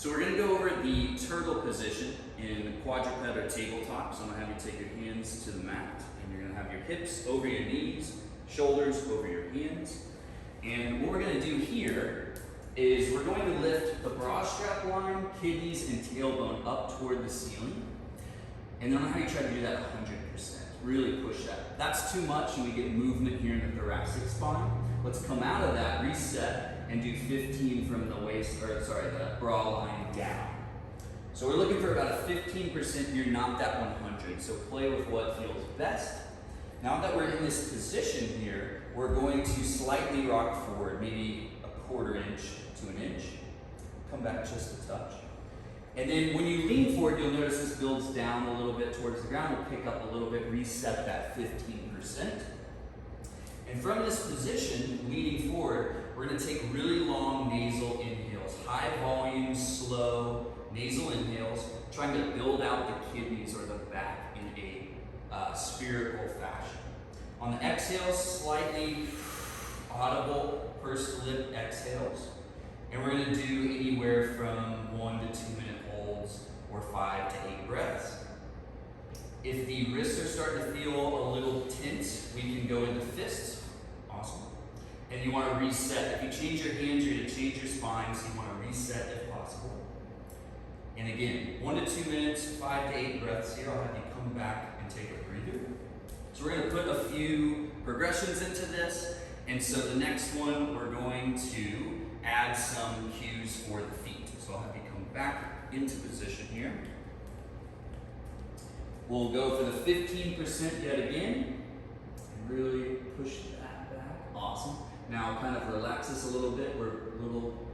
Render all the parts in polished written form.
So we're gonna go over the turtle position in quadruped or tabletop. So I'm gonna have you take your hands to the mat, and you're gonna have your hips over your knees, shoulders over your hands. And what we're gonna do here is we're going to lift the bra strap line, kidneys, and tailbone up toward the ceiling. And then I'm gonna have you try to do that 100%. Really push that. That's too much, and we get movement here in the thoracic spine. Let's come out of that, reset, and do 15 from the waist, the bra line down. So we're looking for about a 15% here, not that 100. So play with what feels best. Now that we're in this position here, we're going to slightly rock forward, maybe a quarter inch to an inch. Come back just a touch. And then when you lean forward, you'll notice this builds down a little bit towards the ground. We'll pick up a little bit, reset that 15%. And from this position, leaning forward, we're going to take really long nasal inhales, high volume, slow nasal inhales, trying to build out the kidneys or the back in a spherical fashion. On the exhales, slightly audible pursed lip exhales. And we're going to do anywhere from 1 to 2 minute holds or 5 to 8 breaths. If the wrists are starting to feel a little tense, we can go into fists. Awesome. And you want to reset. If you change your hands, you're going to change your spine, so you want to reset if possible. And again, 1 to 2 minutes, 5 to 8 breaths here. I'll have you come back and take a breather. So we're going to put a few progressions into this. And so the next one, we're going to add some cues for the feet. So I'll have you come back into position here. We'll go for the 15% yet again. And really push that back. Awesome. Now kind of relax this a little bit. We're a little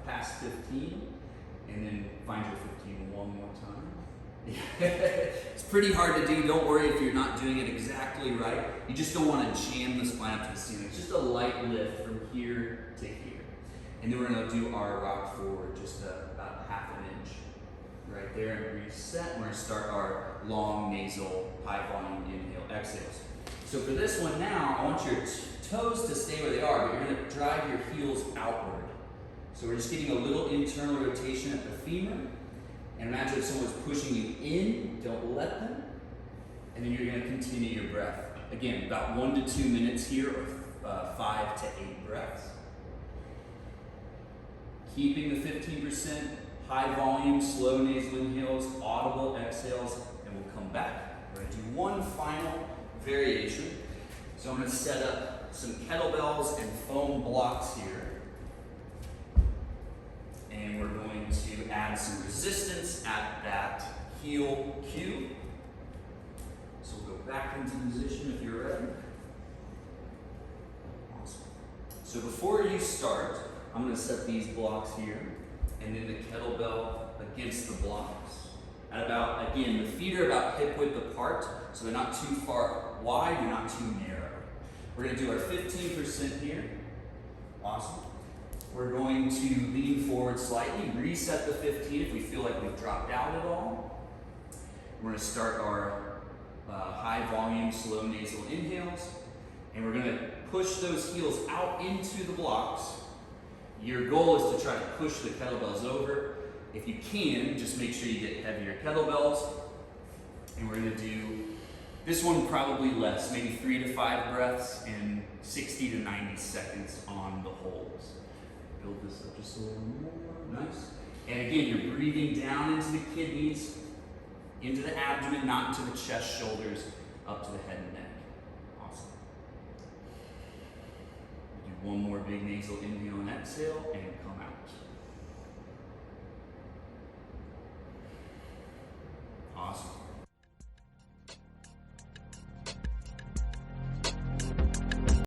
past 15. And then find your 15 one more time. It's pretty hard to do. Don't worry if you're not doing it exactly right. You just don't want to jam the spine up to the ceiling. It's just a light lift from here to here. And then we're going to do our rock forward just about half an inch. Right there, and reset. We're going to start our long nasal, high volume inhale, exhales. So for this one now, I want your toes to stay where they are, but you're going to drive your heels outward. So we're just getting a little internal rotation at the femur. And imagine if someone's pushing you in, don't let them. And then you're going to continue your breath. Again, about 1 to 2 minutes here, or 5 to 8 breaths. Keeping the 15%, high volume, slow nasal inhales, audible exhales, and we'll come back. We're going to do one final variation. So I'm going to set up some kettlebells and foam blocks here. And we're going to add some resistance at that heel cue. So we'll go back into position if you're ready. Awesome. So before you start, I'm going to set these blocks here, and then the kettlebell against the blocks. At about, again, the feet are about hip width apart, so they're not too far wide, they're not too narrow. We're going to do our 15% here. Awesome. We're going to lean forward slightly, reset the 15 if we feel like we've dropped out at all. We're going to start our high volume, slow nasal inhales, and we're going to push those heels out into the blocks. Your goal is to try to push the kettlebells over. If you can, just make sure you get heavier kettlebells. And we're going to do this one probably less, maybe 3 to 5 breaths and 60 to 90 seconds on the holds. Build this up just a little more. Nice. And again, you're breathing down into the kidneys, into the abdomen, not into the chest, shoulders, up to the head and neck. Awesome. Do one more big nasal inhale and exhale, and come out.